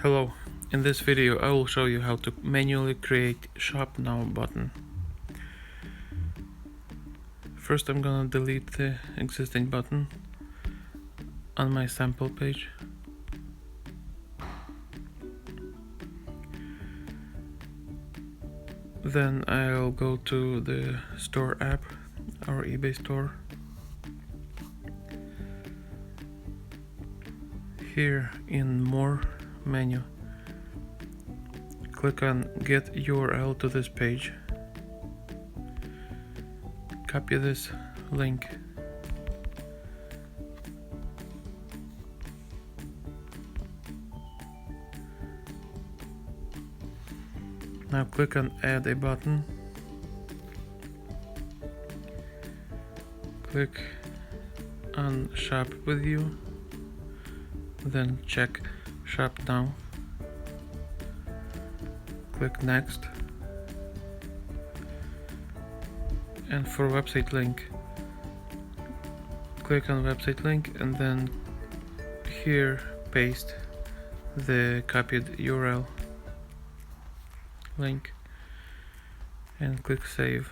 Hello, in this video I will show you how to manually create Shop Now button. First I'm gonna delete the existing button on my sample page. Then I'll go to the store app, our eBay store. Here in More menu, click on Get URL to this page. Copy this link. Now click on Add a button. Click on Shop with You. Then check Shop Now. Click Next. And for website link, click on website link and then here paste the copied URL link and click Save.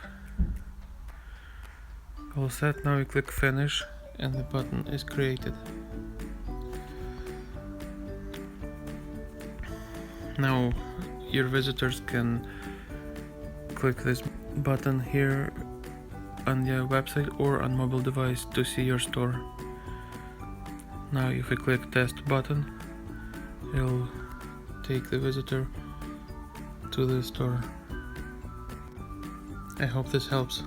All set. Now you click Finish and the button is created. Now your visitors can click this button here on the website or on mobile device to see your store. Now if we click Test button, it'll take the visitor to the store. I hope this helps.